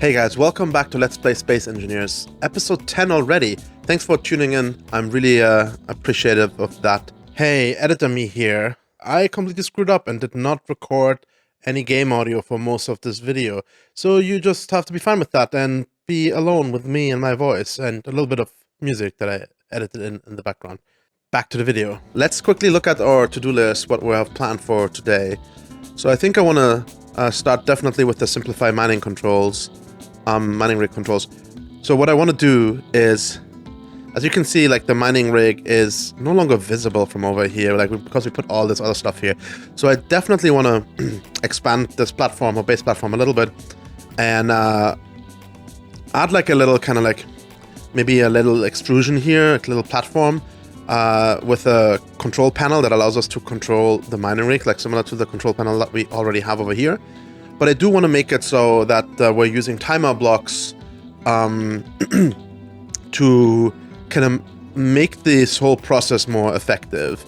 Hey guys, welcome back to Let's Play Space Engineers, episode 10 already. Thanks for tuning in. I'm really appreciative of that. Hey, editor me here. I completely screwed up and did not record any game audio for most of this video. So you just have to be fine with that and be alone with me and my voice and a little bit of music that I edited in the background. Back to the video. Let's quickly look at our to-do list, what we have planned for today. So I think I want to start definitely with the simplify mining controls. Mining rig controls. So what I want to do is, as you can see, like the mining rig is no longer visible from over here, like because we put all this other stuff here. So I definitely want to expand this platform or base platform a little bit and add like a little kind of like maybe a little extrusion here, a little platform with a control panel that allows us to control the mining rig, like similar to the control panel that we already have over here. But I do want to make it so that we're using timer blocks to kind of make this whole process more effective.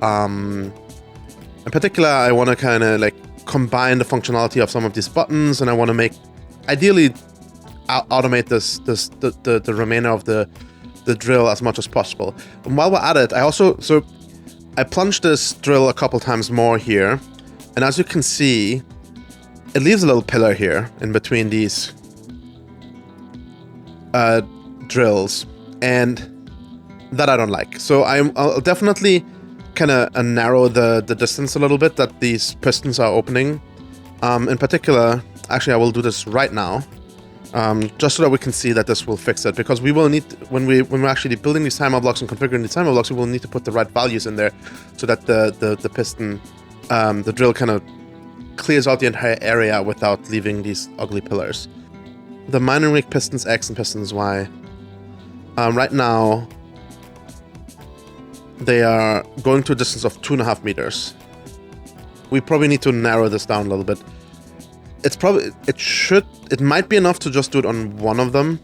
In particular, I want to kind of like combine the functionality of some of these buttons, and I want to make, ideally, automate the remainder of the drill as much as possible. And while we're at it, I plunged this drill a couple times more here, and as you can see, it leaves a little pillar here in between these drills, and that I don't like. So I'll definitely kind of narrow the distance a little bit that these pistons are opening. In particular, actually I will do this right now, just so that we can see that this will fix it, because we will need, when we're actually building these timer blocks and configuring these timer blocks, we will need to put the right values in there so that the piston, the drill kind of clears out the entire area without leaving these ugly pillars. The mining rig pistons X and pistons Y. Right now, they are going to a distance of 2.5 meters. We probably need to narrow this down a little bit. It might be enough to just do it on one of them,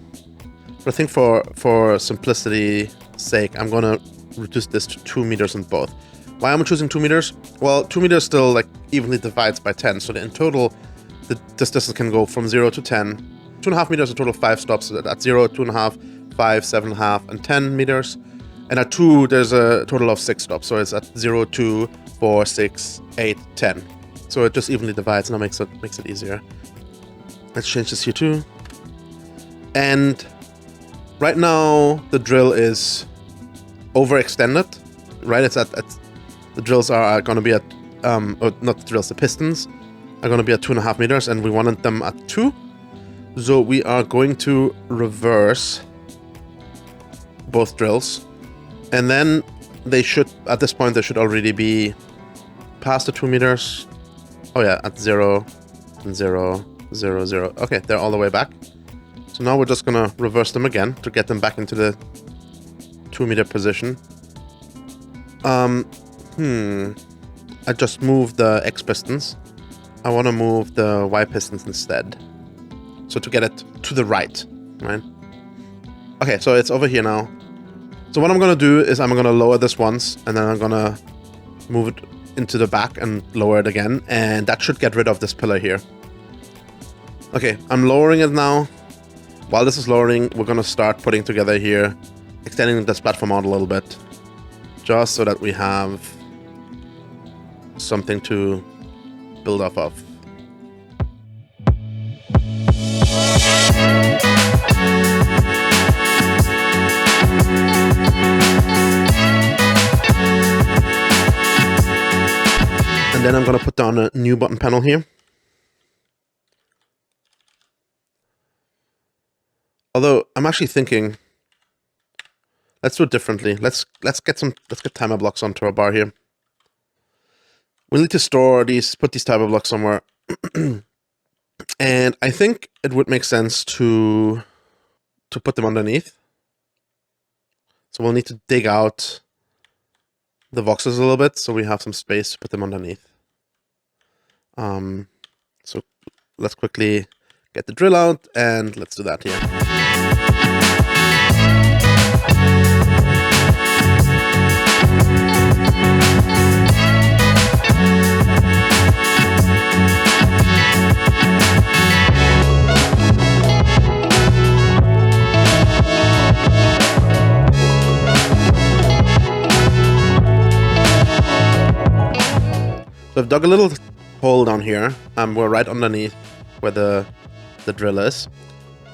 but I think for simplicity's sake, I'm gonna reduce this to 2 meters on both. Why am I choosing 2 meters? Well, 2 meters still like evenly divides by 10, so in total, this distance can go from 0 to 10. 2.5 meters, a total of 5 stops. So at 0, 2.5, 5, 7.5, and 10 meters. And at 2, there's a total of 6 stops. So it's at 0, 2, 4, 6, 8, 10. So it just evenly divides, and that makes it easier. Let's change this here too. And right now, the drill is overextended. Right, it's at the drills are going to be at, or not the drills, the pistons are going to be at 2.5 meters, and we wanted them at 2. So we are going to reverse both drills, and then they should, at this point, they should already be past the 2 meters. Oh yeah, at 0, and 0, 0, 0. Okay, they're all the way back. So now we're just going to reverse them again to get them back into the 2 meter position. I just moved the X pistons. I want to move the Y pistons instead. So to get it to the right? Okay, so it's over here now. So what I'm going to do is I'm going to lower this once, and then I'm going to move it into the back and lower it again, and that should get rid of this pillar here. Okay, I'm lowering it now. While this is lowering, we're going to start putting together here, extending this platform out a little bit, just so that we have something to build off of. And then I'm going to put down a new button panel here. Although I'm actually thinking, let's do it differently. Let's get timer blocks onto our bar here. We need to store these, put these timer blocks somewhere. And I think it would make sense to put them underneath. So we'll need to dig out the boxes a little bit so we have some space to put them underneath. So let's quickly get the drill out, and let's do that here. I've dug a little hole down here. We're right underneath where the drill is,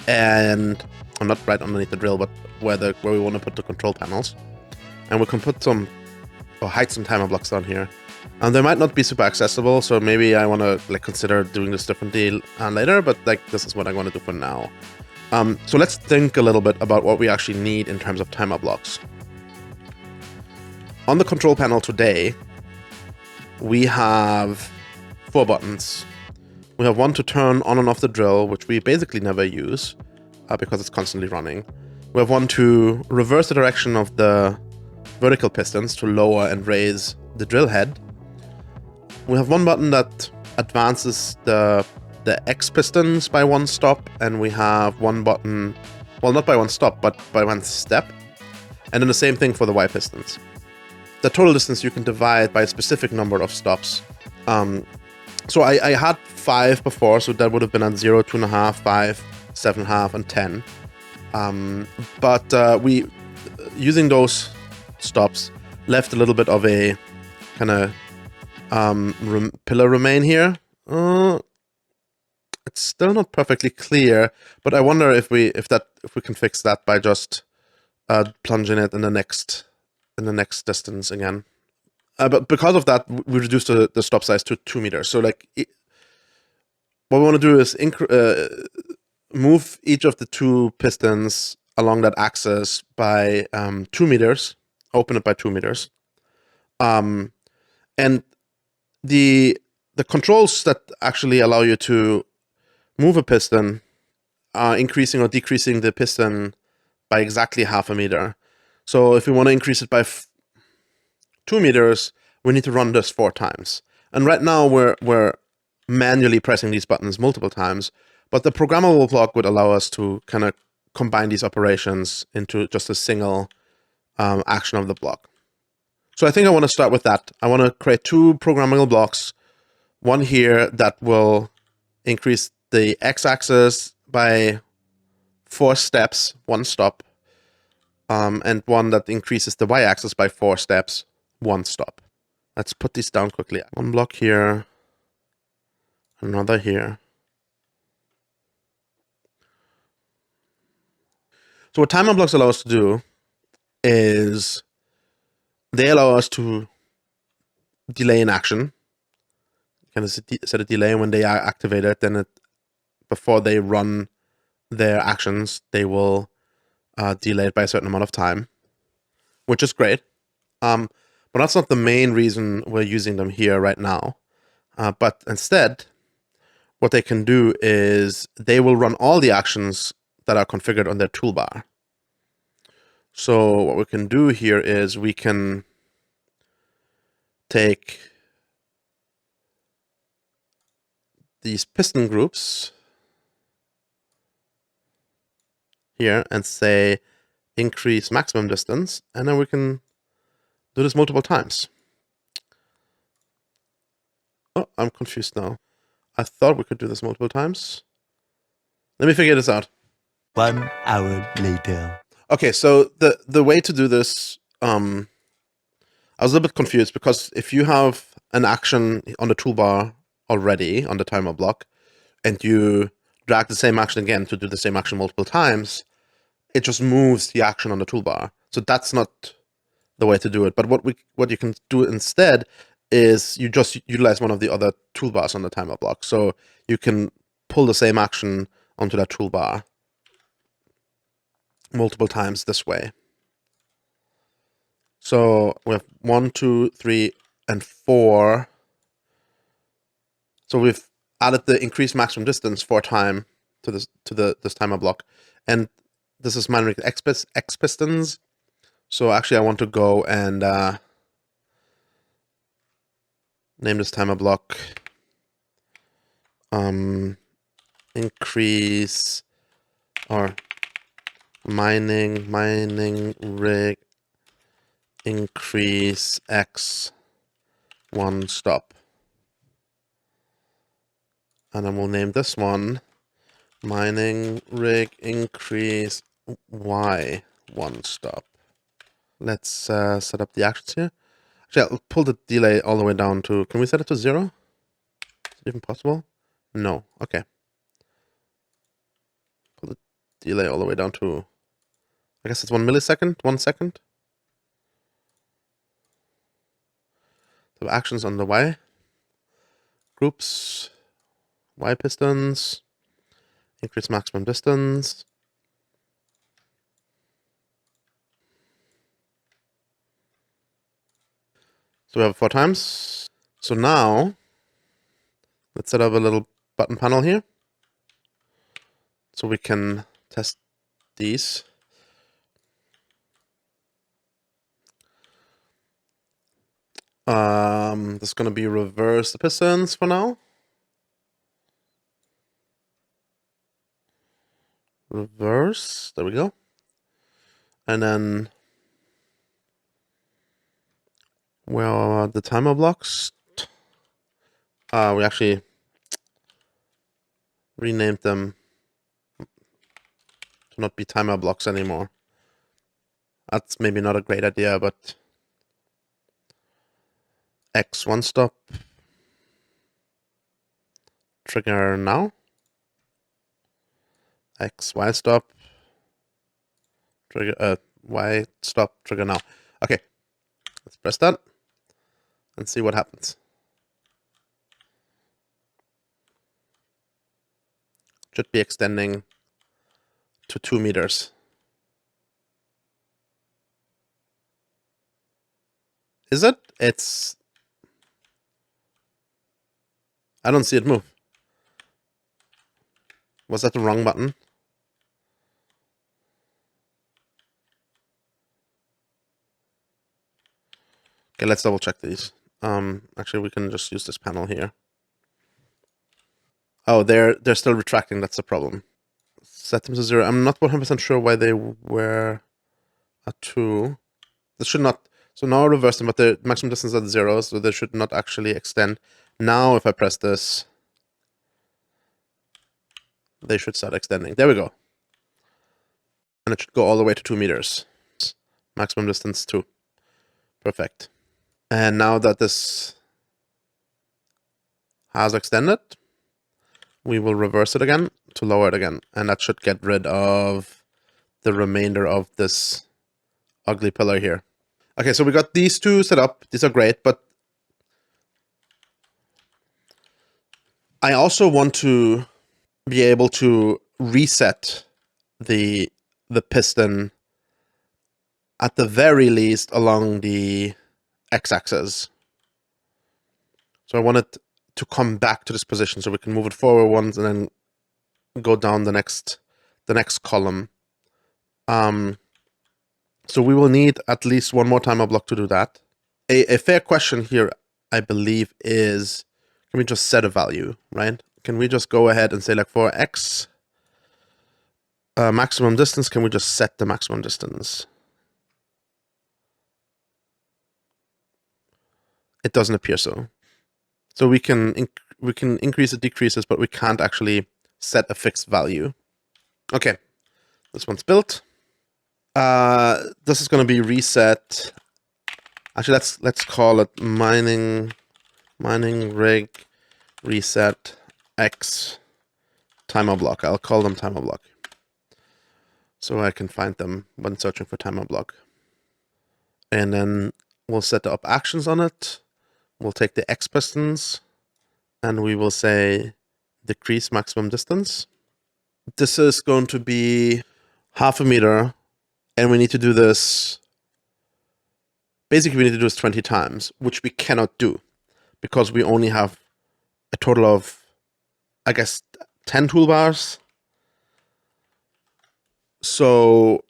and I'm not right underneath the drill, but where we want to put the control panels. And we can put some or hide some timer blocks down here. And they might not be super accessible, so maybe I want to like consider doing this differently later. But like this is what I want to do for now. So let's think a little bit about what we actually need in terms of timer blocks. On the control panel today, we have 4 buttons. We have one to turn on and off the drill, which we basically never use because it's constantly running. We have one to reverse the direction of the vertical pistons to lower and raise the drill head. We have one button that advances the X pistons by 1 stop, and we have one button, well, not by 1 stop, but by 1 step. And then the same thing for the Y pistons. The total distance you can divide by a specific number of stops. So I had 5 before, so that would have been at 0, 2.5, 5, 7.5, and 10. But we, using those stops, left a little bit of a kind of pillar remain here. It's still not perfectly clear, but I wonder if we can fix that by just plunging it in the next distance again. But because of that, we reduced the stop size to 2 meters. So like, what we want to do is move each of the 2 pistons along that axis by 2 meters. Open it by 2 meters. And the controls that actually allow you to move a piston are increasing or decreasing the piston by exactly 0.5 meter. So if we want to increase it by 2 meters, we need to run this 4 times. And right now we're manually pressing these buttons multiple times, but the programmable block would allow us to kind of combine these operations into just a single action of the block. So I think I want to start with that. I want to create 2 programmable blocks. One here that will increase the x-axis by 4 steps, 1 stop, and one that increases the y-axis by 4 steps, 1 stop. Let's put these down quickly. 1 block here, another here. So what timer blocks allow us to do is they allow us to delay an action. Kind of set a delay when they are activated, then before they run their actions, they will delay it by a certain amount of time, which is great. But that's not the main reason we're using them here right now. But instead, what they can do is they will run all the actions that are configured on their toolbar. So what we can do here is we can take these piston groups here and say increase maximum distance, and then we can do this multiple times. Oh, I'm confused now. I thought we could do this multiple times. Let me figure this out. 1 hour later. Okay, so the way to do this, I was a little bit confused because if you have an action on the toolbar already on the timer block, and you drag the same action again to do the same action multiple times, it just moves the action on the toolbar. So that's not the way to do it. But what you can do instead is you just utilize one of the other toolbars on the timer block. So you can pull the same action onto that toolbar multiple times this way. So we have 1, 2, 3, and 4. So we've added the increased maximum distance 4 times to this timer block, and this is mine with X pistons. So actually, I want to go and name this timer block increase or mining rig increase X 1 stop. And then we'll name this one mining rig increase Y 1 stop. Let's set up the actions here. Actually, I'll pull the delay all the way down to... Can we set it to 0? Is it even possible? No. Okay. Pull the delay all the way down to... I guess it's 1 millisecond? 1 second? So actions on the Y. Groups. Y pistons. Increase maximum distance. So we have 4 times. So now, let's set up a little button panel here. So we can test these. This is going to be reverse the pistons for now. Reverse. There we go. And then where are the timer blocks? We actually renamed them to not be timer blocks anymore. That's maybe not a great idea, but X one stop. Trigger now. X Y stop. Trigger Y stop. Trigger now. Okay, let's press that and see what happens. Should be extending to 2 meters. Is it? It's... I don't see it move. Was that the wrong button? Okay, let's double check these. Actually, we can just use this panel here. Oh, they're still retracting. That's the problem. Set them to 0. I'm not 100% sure why they were a 2. This should not... So now I reverse them, but the maximum distance is at 0, so they should not actually extend. Now, if I press this, they should start extending. There we go. And it should go all the way to 2 meters. Maximum distance 2. Perfect. And now that this has extended, we will reverse it again to lower it again. And that should get rid of the remainder of this ugly pillar here. Okay, so we got these two set up. These are great, but I also want to be able to reset the piston at the very least along the x-axis. So I want it to come back to this position so we can move it forward once and then go down the next column. So we will need at least one more timer block to do that. A fair question here, I believe, is can we just set a value, right? Can we just go ahead and say, like, for x maximum distance, can we just set the maximum distance? It doesn't appear so. So we can increase it, decrease it, but we can't actually set a fixed value. Okay, this one's built. This is going to be reset. Actually, let's call it mining rig reset x timer block. I'll call them timer block, so I can find them when searching for timer block. And then we'll set up actions on it. We'll take the x pistons, and we will say decrease maximum distance. This is going to be 0.5 meter. And we need to do this, basically we need to do this 20 times, which we cannot do because we only have a total of, I guess, 10 toolbars. So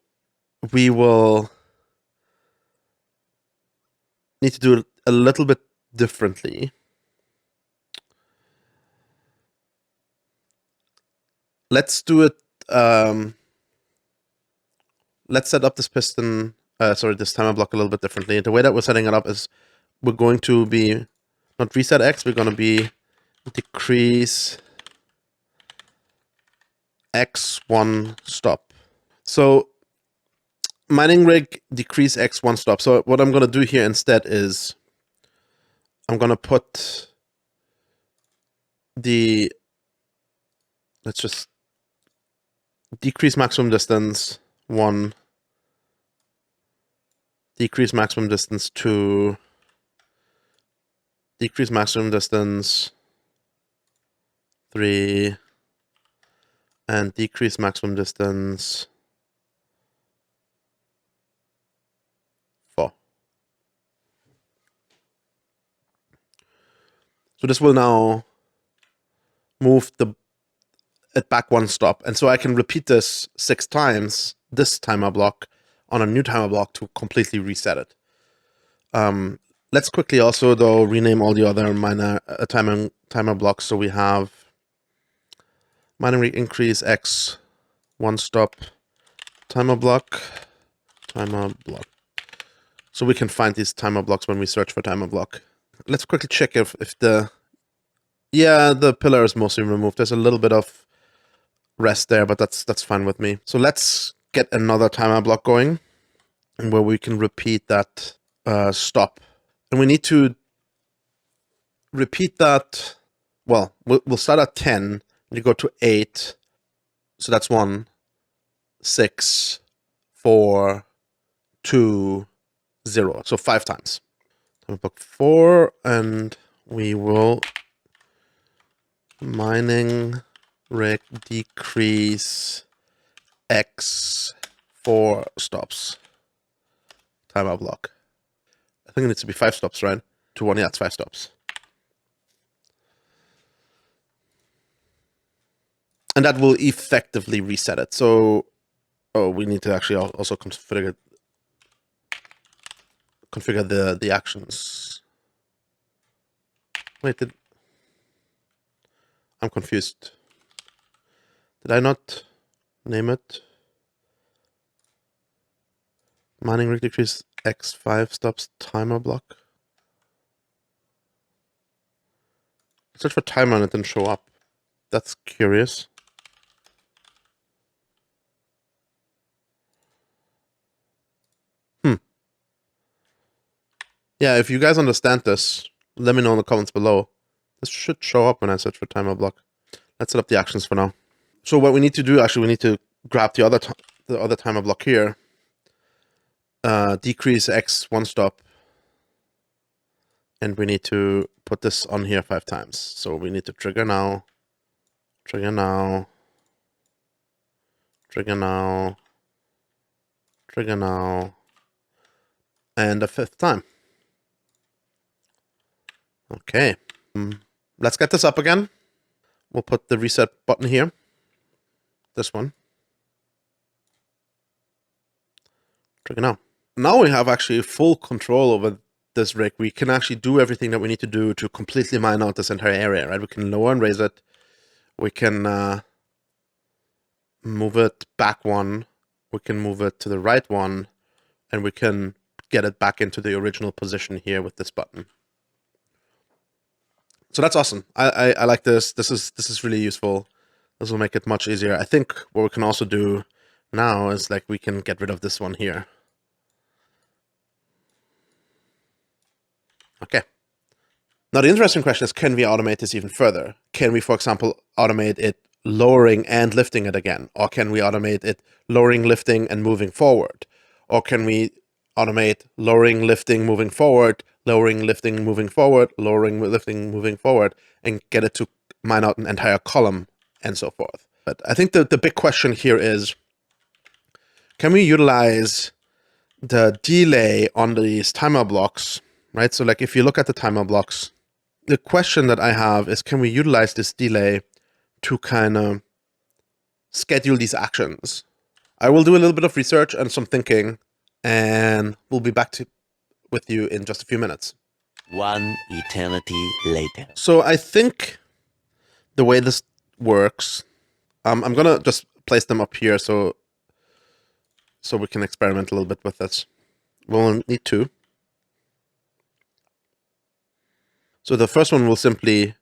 we will need to do it a little bit differently. Let's do it, let's set up this piston, this timer block a little bit differently. The way that we're setting it up is we're going to be, not reset X, we're going to be decrease X1 stop. So mining rig, decrease X1 stop. So what I'm going to do here instead is I'm going to put the, let's just decrease maximum distance 1, decrease maximum distance 2, decrease maximum distance 3, and decrease maximum distance 4. So this will now move it back 1 stop. And so I can repeat this 6 times, this timer block, on a new timer block to completely reset it. Let's quickly also, though, rename all the other minor timer blocks. So we have mining rate increase X 1 stop timer block. So we can find these timer blocks when we search for timer block. Let's quickly check if the pillar is mostly removed. There's a little bit of rest there, but that's fine with me. So let's get another timer block going where we can repeat that stop. And we need to repeat that. Well, we'll start at 10 and you go to 8. So that's 1, 6, 4, 2, 0. So 5 times. Timer block 4, and we will mining rate decrease X 4 stops. Timer block. I think it needs to be 5 stops, right? 2, 1, yeah, it's 5 stops. And that will effectively reset it. So, we need to actually also configure the actions. Wait, I'm confused. Did I not name it? Mining rate decrease X5 stops timer block. Search for timer and it didn't show up. That's curious. Yeah, if you guys understand this, let me know in the comments below. This should show up when I search for timer block. Let's set up the actions for now. So what we need to do, actually, we need to grab the other timer block here. Decrease X 1 stop. And we need to put this on here 5 times. So we need to trigger now, trigger now, trigger now, trigger now, and a 5th time. Okay. Let's get this up again. We'll put the reset button here. This one. Trigger now. Now we have actually full control over this rig. We can actually do everything that we need to do to completely mine out this entire area, right? We can lower and raise it. We can move it back 1. We can move it to the right 1. And we can get it back into the original position here with this button. So that's awesome. I like this. This is really useful. This will make it much easier. I think what we can also do now is like we can get rid of this one here. Okay. Now the interesting question is, can we automate this even further? Can we, for example, automate it lowering and lifting it again? Or can we automate it lowering, lifting, and moving forward? Or can we automate lowering, lifting, moving forward, lowering, lifting, moving forward, lowering, lifting, moving forward, and get it to mine out an entire column and so forth? But I think the big question here is, can we utilize the delay on these timer blocks, right? So like if you look at the timer blocks, the question that I have is, can we utilize this delay to kind of schedule these actions? I will do a little bit of research and some thinking, and we'll be back with you in just a few minutes. 1 eternity later. So I think the way this works, I'm going to just place them up here so we can experiment a little bit with this. We'll need 2. So the first one will simply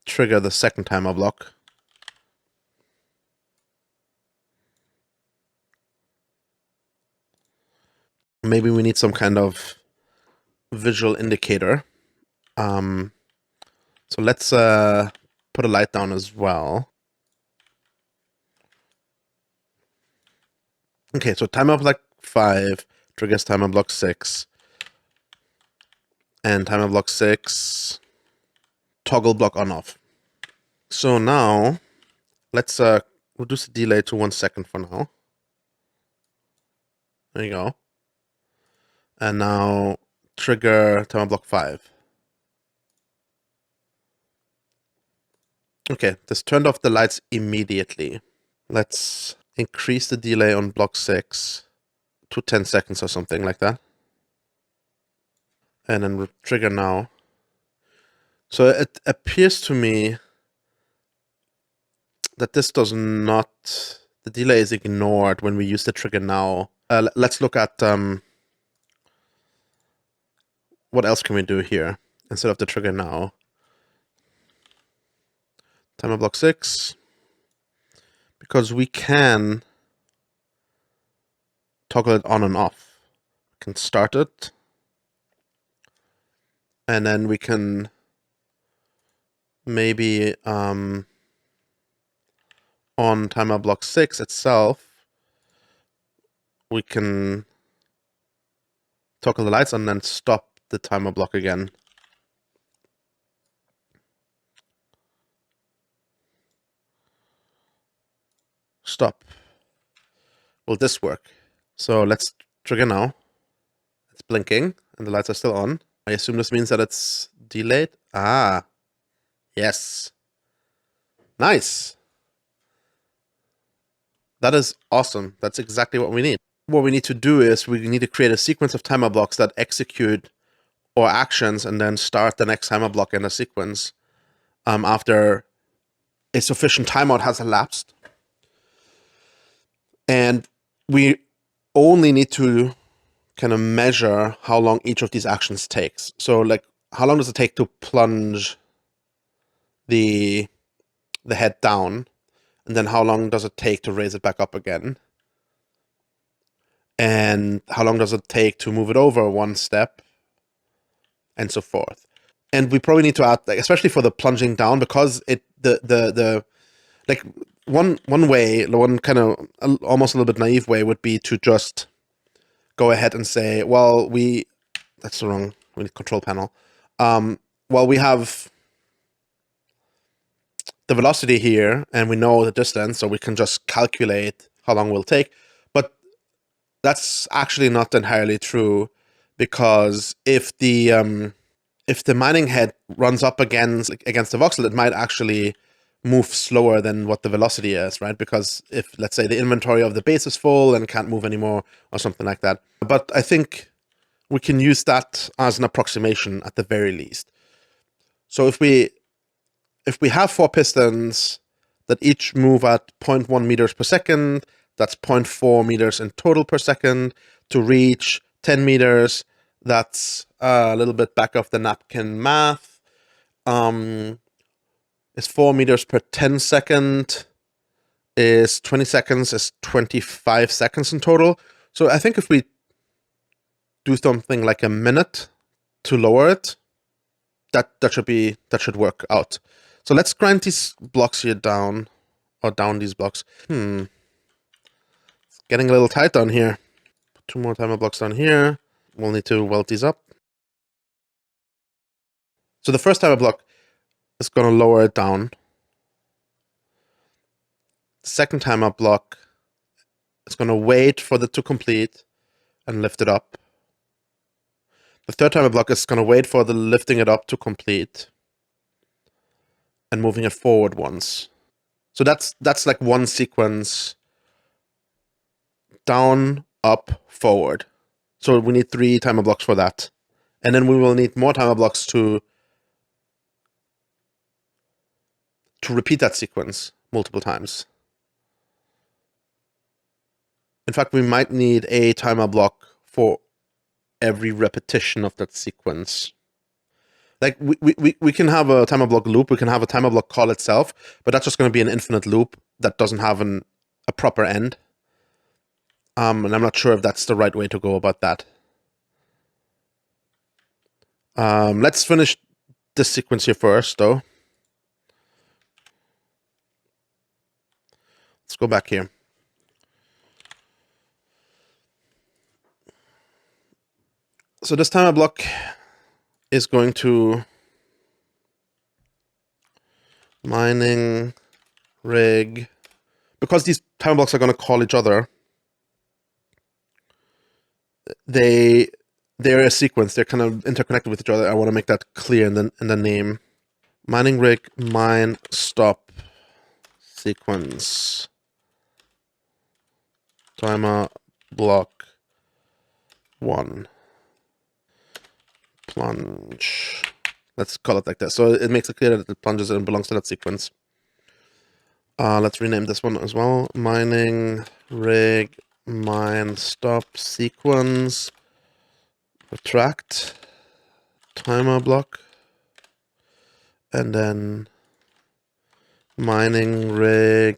trigger the second timer block. Maybe we need some kind of visual indicator. So let's put a light down as well. Okay, so timer block 5 triggers timer block 6. And timer block 6, toggle block on off. So now let's reduce the delay to 1 second for now. There you go. And now trigger timer block 5. Okay, this turned off the lights immediately. Let's increase the delay on block 6 to 10 seconds or something like that. And then trigger now. So it appears to me that this does not, the delay is ignored when we use the trigger now. Let's look at what else can we do here instead of the trigger now. Timer block 6, because we can toggle it on and off. We can start it, and then we can maybe on timer block 6 itself, we can toggle the lights and then stop the timer block again. Stop. Will this work? So let's trigger now. It's blinking and the lights are still on. I assume this means that it's delayed. Ah, yes. Nice. That is awesome. That's exactly what we need. What we need to do is we need to create a sequence of timer blocks that execute our actions and then start the next timer block in the sequence after a sufficient timeout has elapsed. And we only need to kind of measure how long each of these actions takes. So like, how long does it take to plunge the head down? And then how long does it take to raise it back up again? And how long does it take to move it over one step? And so forth. And we probably need to add, like, especially for the plunging down, because it like one way, one kind of almost a little bit naive way would be to just go ahead and say, well, that's the wrong, we need control panel. Well, we have the velocity here and we know the distance, so we can just calculate how long it will take. But that's actually not entirely true, because if the mining head runs up against the voxel, it might actually move slower than what the velocity is, right? Because if, let's say, the inventory of the base is full and can't move anymore or something like that. But I think we can use that as an approximation at the very least. So if we have 4 pistons that each move at 0.1 meters per second, that's 0.4 meters in total per second. To reach 10 meters, that's a little bit back of the napkin math. Is 4 meters per 10 second, is 20 seconds, is 25 seconds in total. So I think if we do something like a minute to lower it, that should work out. So let's grind these blocks here down, or down these blocks. It's getting a little tight down here. Put 2 more timer blocks down here. We'll need to weld these up. So the first timer block is going to lower it down. The second timer block is going to wait for it to complete and lift it up. The third timer block is going to wait for the lifting it up to complete and moving it forward once. So that's like one sequence: down, up, forward. So we need 3 timer blocks for that. And then we will need more timer blocks to repeat that sequence multiple times. In fact, we might need a timer block for every repetition of that sequence. Like, we can have a timer block loop, we can have a timer block call itself, but that's just going to be an infinite loop that doesn't have a proper end. And I'm not sure if that's the right way to go about that. Let's finish this sequence here first, though. Let's go back here. So this timer block is going to mining rig, because these timer blocks are going to call each other. They're a sequence. They're kind of interconnected with each other. I want to make that clear in the name. Mining rig mine stop sequence timer block 1 plunge. Let's call it like that. So it makes it clear that it plunges and belongs to that sequence. Let's rename this one as well. Mining rig mine stop sequence retract timer block, and then mining rig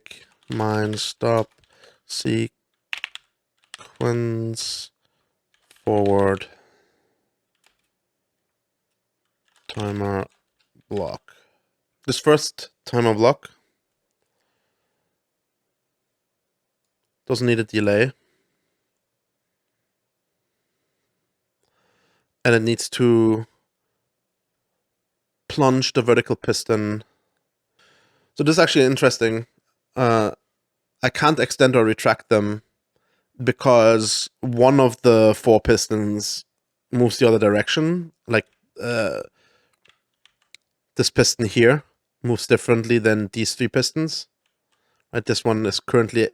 mine stop sequence forward timer block. This first timer block doesn't need a delay, and it needs to plunge the vertical piston. So this is actually interesting. I can't extend or retract them because one of the 4 pistons moves the other direction. Like this piston here moves differently than these 3 pistons. Right, this one is currently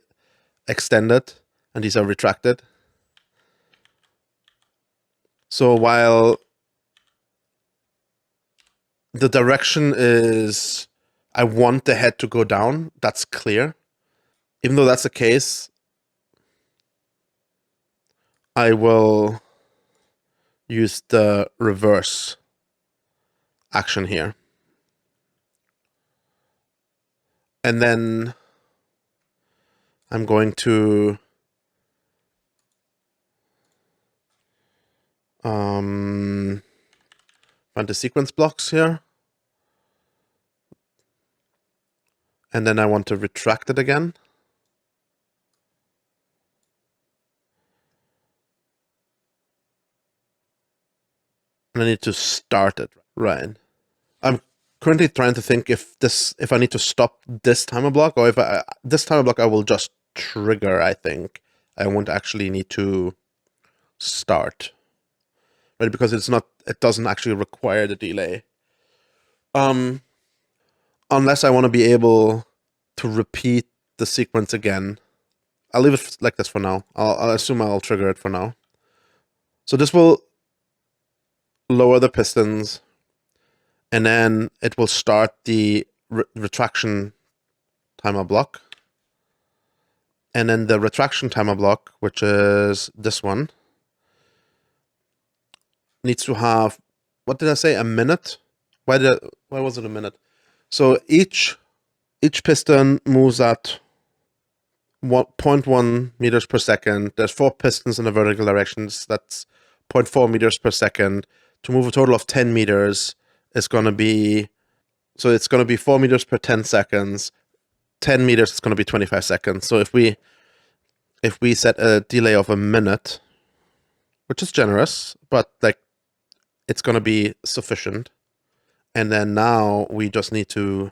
extended and these are retracted. So while the direction is I want the head to go down, that's clear. Even though that's the case, I will use the reverse action here. And then I'm going to run the sequence blocks here. And then I want to retract it again. And I need to start it. Right. I'm currently trying to think if I need to stop this timer block, or if this timer block I will just trigger, I think. I won't actually need to start. Right, because it doesn't actually require the delay. Unless I want to be able to repeat the sequence again. I'll leave it like this for now. I'll assume I'll trigger it for now. So this will lower the pistons, and then it will start the retraction timer block. And then the retraction timer block, which is this one, needs to have, what did I say, a minute? Why was it a minute? So each piston moves at 0.1 meters per second. There's 4 pistons in the vertical directions. That's 0.4 meters per second. To move a total of 10 meters, it's going to be 4 meters per 10 seconds. 10 meters is going to be 25 seconds. So if we set a delay of a minute, which is generous, but like it's going to be sufficient. And then now we just need to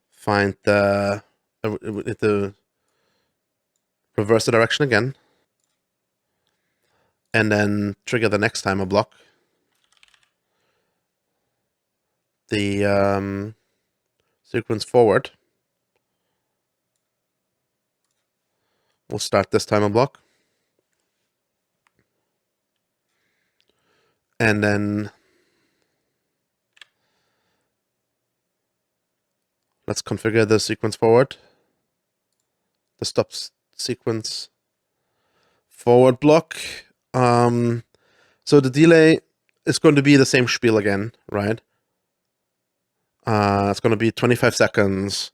find the reverse the direction again, and then trigger the next timer block. The sequence forward. We'll start this timer block. And then let's configure the sequence forward. The stop sequence forward block. So the delay is going to be the same spiel again, right? It's going to be 25 seconds.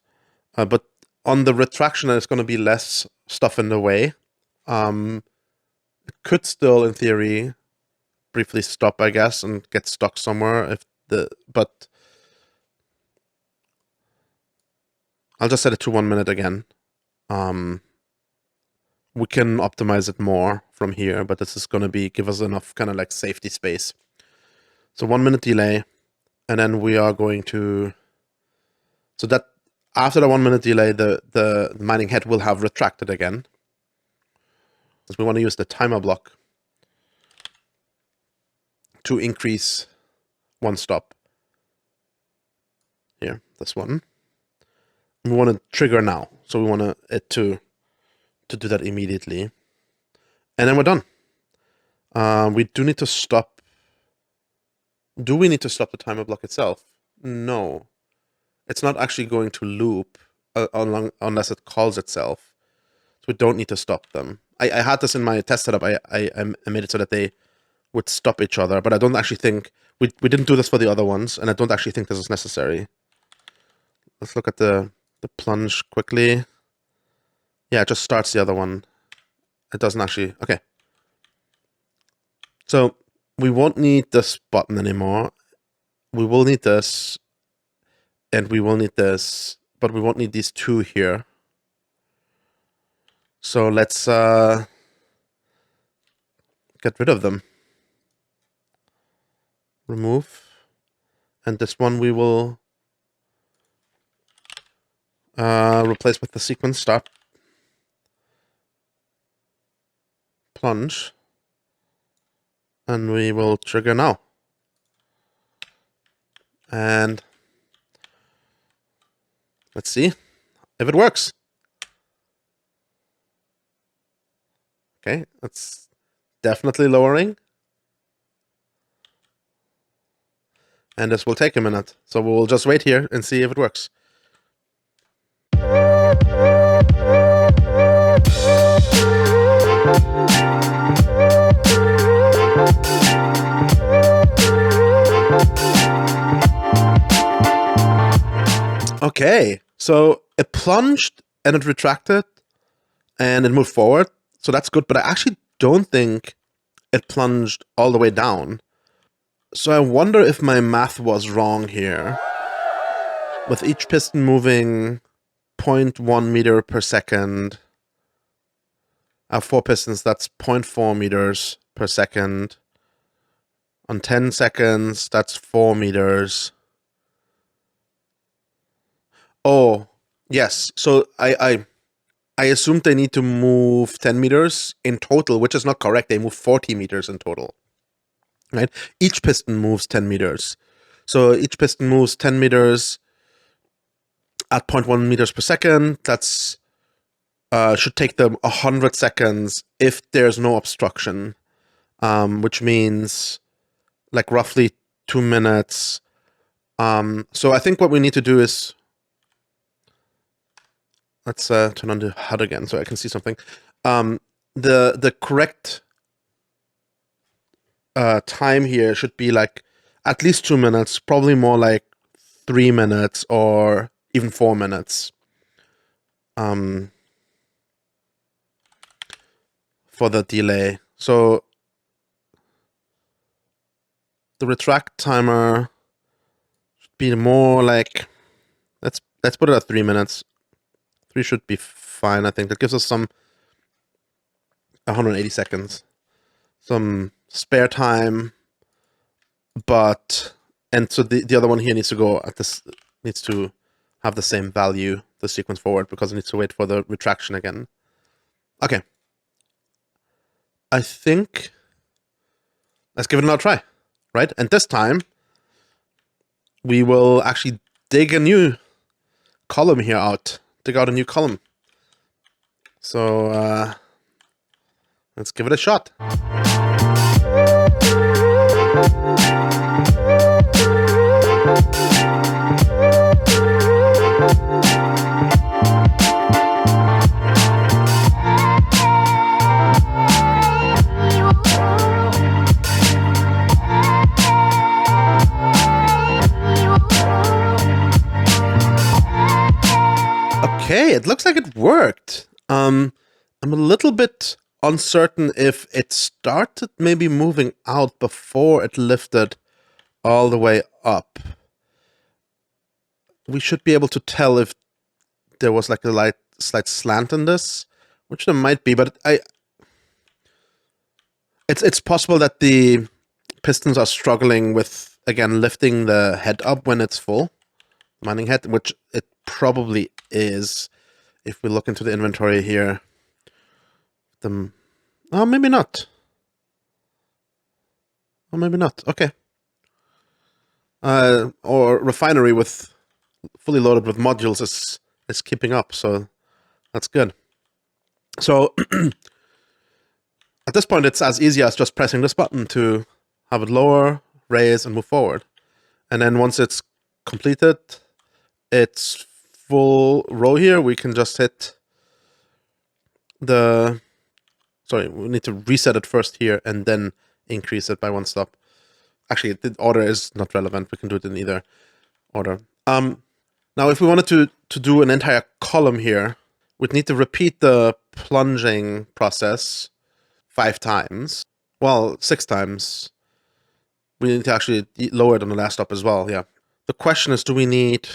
But on the retraction, there's going to be less stuff in the way. It could still, in theory, briefly stop, I guess, and get stuck somewhere if but I'll just set it to 1 minute again. We can optimize it more from here, but this is going to give us enough kind of like safety space. So 1 minute delay, and then we are going to, so that after the 1 minute delay, the mining head will have retracted again. Because we want to use the timer block to increase one stop. Here, this one. We want to trigger now, so we want it to do that immediately, and then we're done. We do need to stop. Do we need to stop the timer block itself? No, it's not actually going to loop unless it calls itself. So we don't need to stop them. I had this in my test setup. I made it so that they would stop each other, but I don't actually think we didn't do this for the other ones, and I don't actually think this is necessary. Let's look at the plunge quickly. Yeah, it just starts the other one. It doesn't actually. Okay. So we won't need this button anymore. We will need this, and we will need this, but we won't need these two here. So let's get rid of them. Remove. And this one we will replace with the sequence start, plunge, and we will trigger now. And let's see if it works. Okay, that's definitely lowering. And this will take a minute. So we'll just wait here and see if it works. Okay, so it plunged and it retracted and it moved forward. So that's good, but I actually don't think it plunged all the way down. So I wonder if my math was wrong here. With each piston moving 0.1 meter per second. I have 4 pistons, that's 0.4 meters per second. On 10 seconds, that's 4 meters. Oh, yes. So I assumed they need to move 10 meters in total, which is not correct. They move 40 meters in total. Right? Each piston moves 10 meters. So each piston moves 10 meters at 0.1 meters per second. That's should take them 100 seconds if there's no obstruction, which means like roughly 2 minutes. So I think what we need to do is, let's turn on the HUD again so I can see something. The correct time here should be like at least 2 minutes, probably more like 3 minutes or even 4 minutes. For the delay. So the retract timer should be more like, let's put it at 3 minutes. 3 should be fine, I think. That gives us some 180 seconds. Some spare time, and so the other one here needs to go at this, needs to have the same value, the sequence forward, because it needs to wait for the retraction again. Okay. I think let's give it another try, right? And this time we will actually dig a new column here out. Dig out a new column. So let's give it a shot. Okay, it looks like it worked. I'm a little bit uncertain if it started maybe moving out before it lifted all the way up, we should be able to tell if there was like a slight slant in this, which there might be, but it's possible that the pistons are struggling with, again, lifting the head up when it's full, mining head, which it probably is. If we look into the inventory here, oh, maybe not. Oh, maybe not. Okay. Or refinery with fully loaded with modules is keeping up, so that's good. So at this point, it's as easy as just pressing this button to have it lower, raise, and move forward. And then once it's completed, its full row here, we can just hit the... Sorry, we need to reset it first here and then increase it by one stop. Actually, the order is not relevant. We can do it in either order. Now, if we wanted to do an entire column here, we'd need to repeat the plunging process 5 times. Well, 6 times. We need to actually lower it on the last stop as well, yeah. The question is, do we need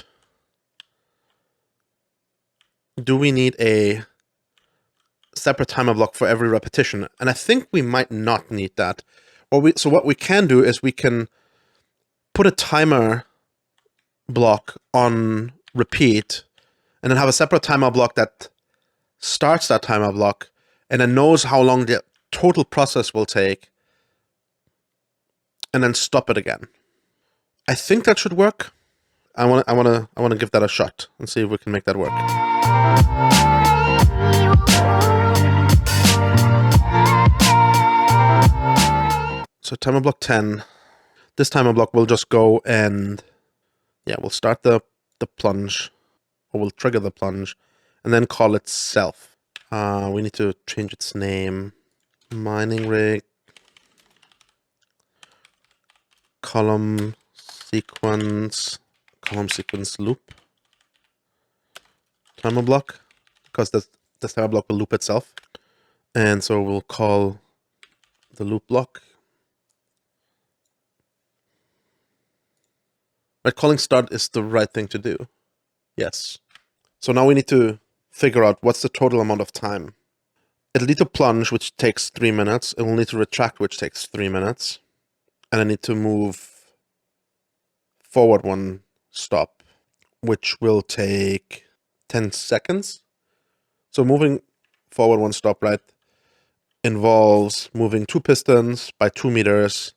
a separate timer block for every repetition? And I think we might not need that. So what we can do is we can put a timer block on repeat and then have a separate timer block that starts that timer block and then knows how long the total process will take and then stop it again. I think that should work. I want to give that a shot and see if we can make that work. So timer block 10. This timer block will just go and, yeah, we'll start the plunge, or we'll trigger the plunge, and then call it self. We need to change its name. Mining rig. Column sequence loop. Timer block, because this timer block will loop itself. And so we'll call the loop block. Right, calling start is the right thing to do. Yes. So now we need to figure out what's the total amount of time. It'll need to plunge, which takes 3 minutes. It will need to retract, which takes 3 minutes. And I need to move forward one stop, which will take 10 seconds. So moving forward one stop, right, involves moving 2 pistons by 2 meters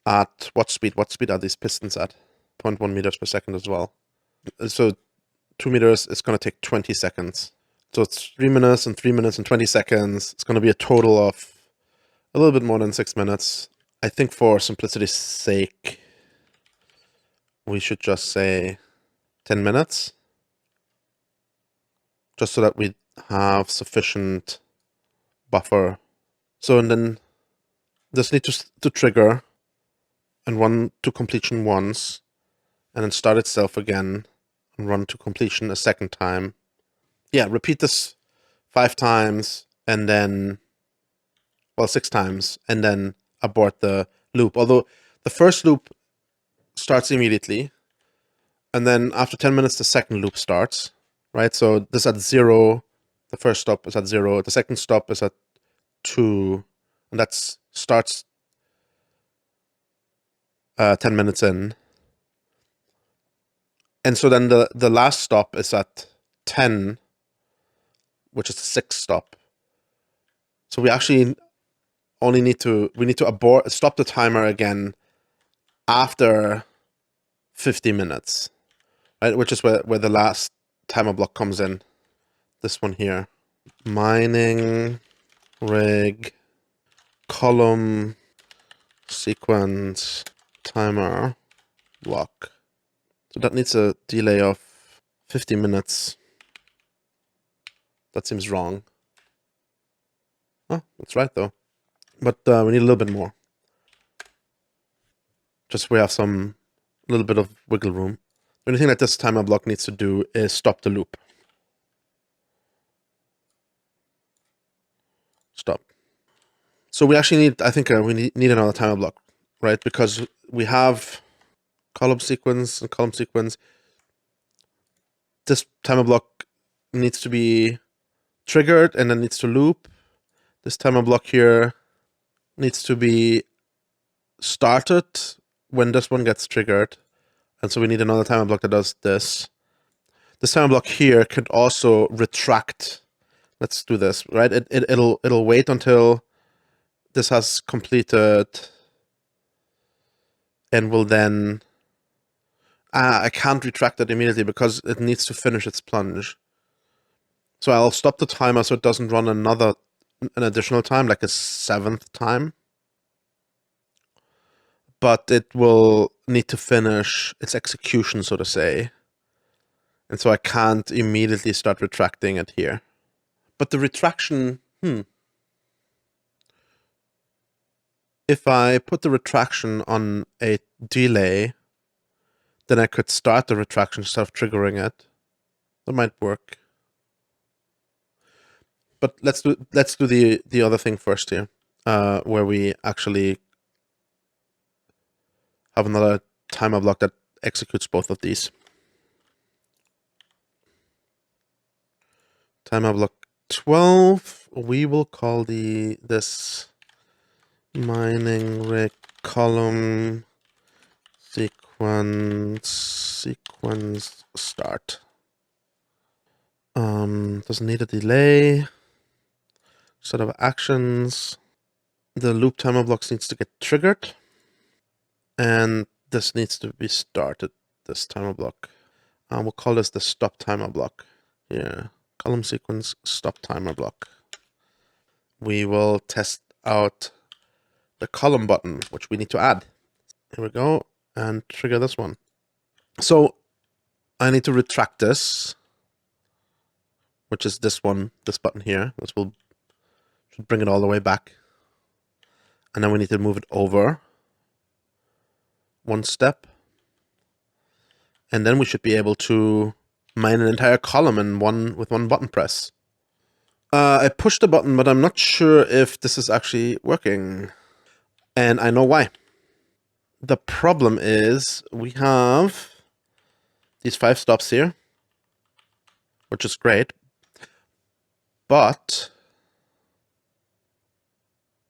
at what speed? What speed are these pistons at? 0.1 meters per second as well. So 2 meters is going to take 20 seconds. So it's 3 minutes and 3 minutes and 20 seconds. It's going to be a total of a little bit more than 6 minutes. I think for simplicity's sake, we should just say 10 minutes. Just so that we have sufficient buffer. So and then this needs to trigger and run to completion once, and then start itself again and run to completion a second time. Yeah, repeat this 5 times and then, well, 6 times, and then abort the loop. Although the first loop starts immediately, and then after 10 minutes, the second loop starts, right? So this at 0, the first stop is at 0, the second stop is at 2, and that starts 10 minutes in. And so then the last stop is at 10, which is the 6th stop. So we actually only need to stop the timer again after 50 minutes, right? Which is where the last timer block comes in. This one here. Mining rig column sequence timer block. So that needs a delay of 50 minutes. That seems wrong. Oh, that's right though. But we need a little bit more. Just so we have a little bit of wiggle room. The only thing that this timer block needs to do is stop the loop. Stop. So we actually need, I think we need another timer block, right? Because we have column sequence and column sequence. This timer block needs to be triggered and then needs to loop. This timer block here needs to be started when this one gets triggered. And so we need another timer block that does this. This timer block here could also retract. Let's do this, right? It'll wait until this has completed and will then... I can't retract it immediately because it needs to finish its plunge. So I'll stop the timer so it doesn't run an additional time, like a 7th time. But it will need to finish its execution, so to say. And so I can't immediately start retracting it here. But the retraction, if I put the retraction on a delay, then I could start the retraction instead of triggering it. That might work. But let's do the other thing first here, where we actually have another timer block that executes both of these. Timer block 12. We will call this mining rig column sequence start. Doesn't need a delay. Set of actions. The loop timer blocks needs to get triggered. And this needs to be started, this timer block. We'll call this the stop timer block. Yeah, column sequence stop timer block. We will test out the column button, which we need to add. Here we go, and trigger this one. So I need to retract this, which is this one, this button here. This should bring it all the way back. And then we need to move it over one step. And then we should be able to mine an entire column with one button press. I pushed the button, but I'm not sure if this is actually working. And I know why. The problem is we have these 5 stops here, which is great. But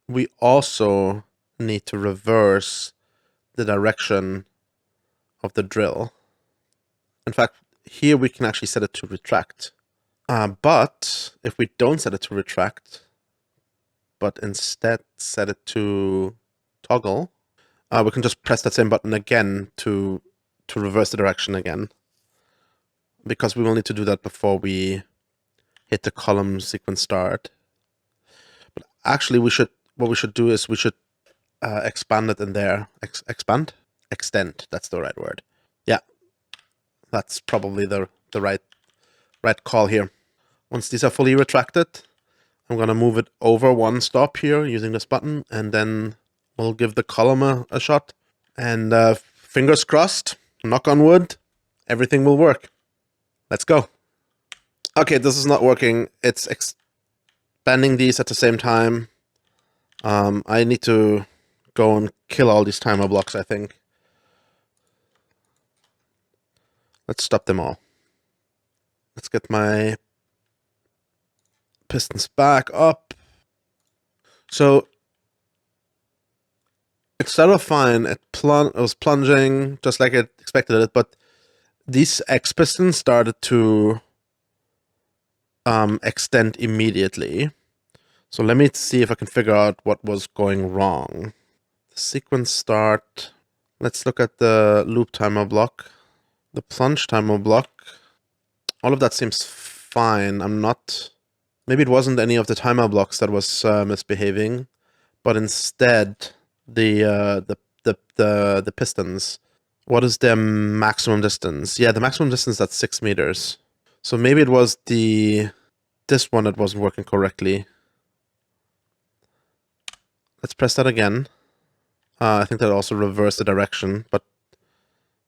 we also need to reverse the direction of the drill. In fact, here we can actually set it to retract. But if we don't set it to retract, but instead set it to toggle, we can just press that same button again to reverse the direction again. Because we will need to do that before we hit the column sequence start. But actually, what we should do is we should expand it in there. Expand? Extend. That's the right word. Yeah, that's probably the right call here. Once these are fully retracted, I'm going to move it over one stop here using this button, and then we'll give the column a shot. And fingers crossed, knock on wood, everything will work. Let's go. Okay, this is not working. It's expanding these at the same time. I need to go and kill all these timer blocks, I think. Let's stop them all. Let's get my pistons back up. So it started fine. It was plunging just like I expected it, but these X pistons started to extend immediately. So let me see if I can figure out what was going wrong. The sequence start. Let's look at the loop timer block. The plunge timer block. All of that seems fine. Maybe it wasn't any of the timer blocks that was misbehaving, but instead the pistons. What is their maximum distance? Yeah, the maximum distance is 6 meters. So maybe it was this one that wasn't working correctly. Let's press that again. I think that also reversed the direction, but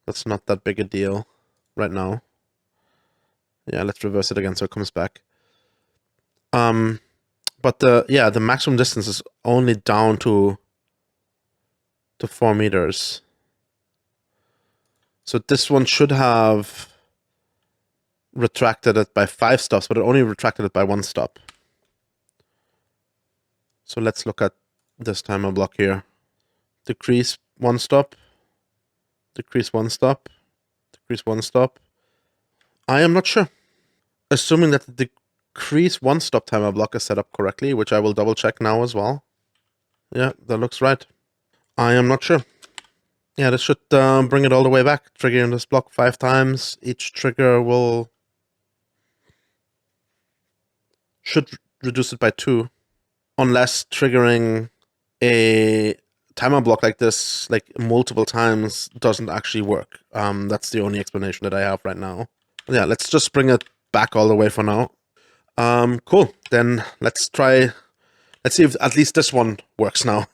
that's not that big a deal right now. Yeah, let's reverse it again so it comes back. But the maximum distance is only down to 4 meters. So this one should have retracted it by 5 stops, but it only retracted it by 1 stop. So let's look at this timer block here. Decrease 1 stop, decrease 1 stop, decrease 1 stop. I am not sure. Assuming that the decrease 1 stop timer block is set up correctly, which I will double check now as well. Yeah, that looks right. I am not sure. Yeah, this should bring it all the way back, triggering this block 5 times. Each trigger should reduce it by 2, unless triggering a timer block like this, like multiple times, doesn't actually work. That's the only explanation that I have right now. Yeah, let's just bring it back all the way for now. Cool. Then let's see if at least this one works now.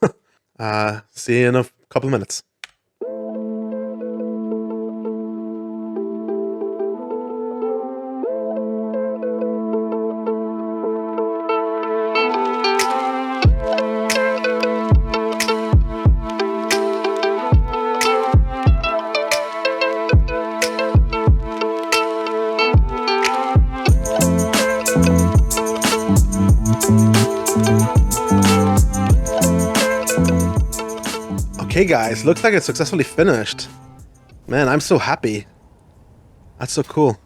See you in a couple minutes. Okay guys, looks like it's successfully finished. Man, I'm so happy. That's so cool.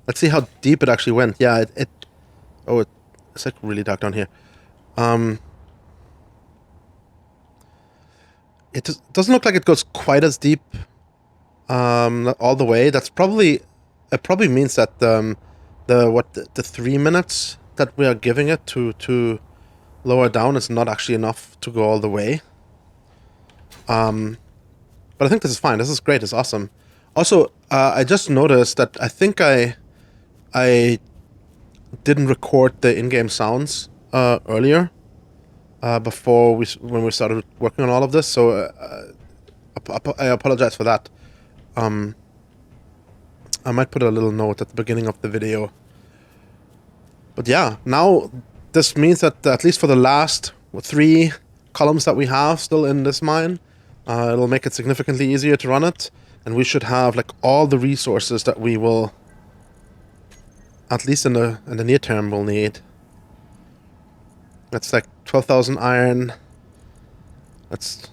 Let's see how deep it actually went. Yeah, it's like really dark down here. It doesn't look like it goes quite as deep all the way. It probably means that the 3 minutes that we are giving it to lower down is not actually enough to go all the way. But I think this is fine. This is great. It's awesome. Also, I just noticed that I think I didn't record the in-game sounds earlier before when we started working on all of this. So I apologize for that. I might put a little note at the beginning of the video. But yeah, now this means that at least for the last 3 columns that we have still in this mine, it'll make it significantly easier to run it, and we should have like all the resources that we will, at least in the near term, will need. That's like 12,000 iron. That's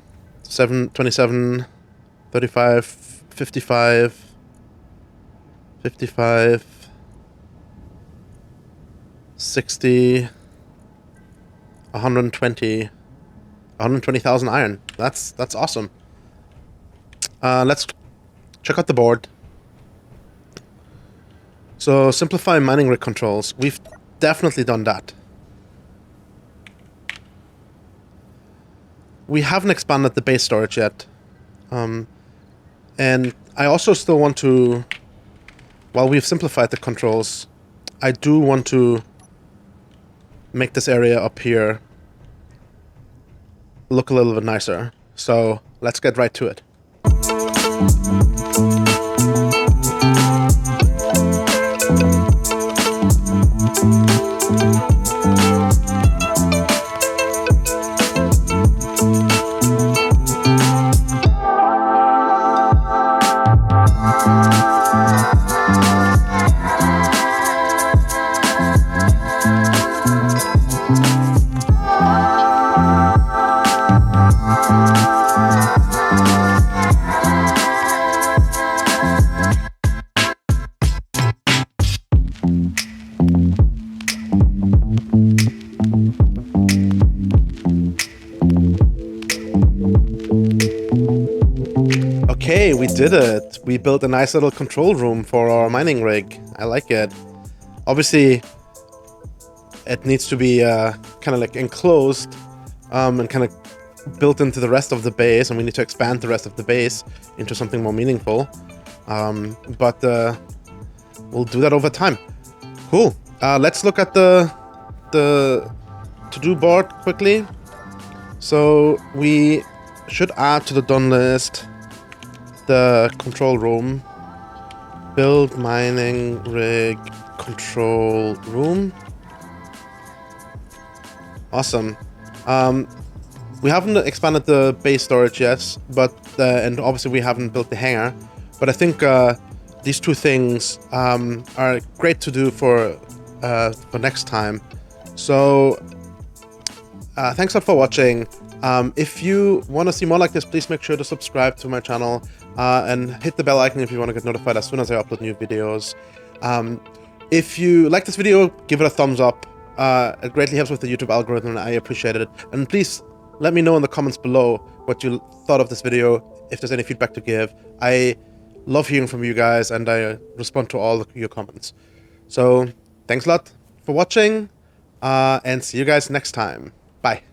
27, 35, 55, 55, 60, 120. 120,000 iron. That's awesome. Let's check out the board. So simplify mining rig controls. We've definitely done that. We haven't expanded the base storage yet. And I also still want to, while we've simplified the controls, I do want to make this area up here look a little bit nicer. So let's get right to it. Okay, we did it. We built a nice little control room for our mining rig. I like it. Obviously, it needs to be kind of like enclosed and kind of built into the rest of the base, and we need to expand the rest of the base into something more meaningful. But we'll do that over time. Cool. Let's look at the to-do board quickly. So we should add to the done list the control room. Build mining rig control room. Awesome. We haven't expanded the base storage yet, but and obviously we haven't built the hangar, But I think these two things are great to do for next time. So thanks a lot for watching. If you want to see more like this, please make sure to subscribe to my channel and hit the bell icon if you want to get notified as soon as I upload new videos. If you like this video, give it a thumbs up. It greatly helps with the YouTube algorithm, and I appreciate it. And please let me know in the comments below what you thought of this video, if there's any feedback to give. I love hearing from you guys, and I respond to all your comments. So thanks a lot for watching, and see you guys next time. Bye.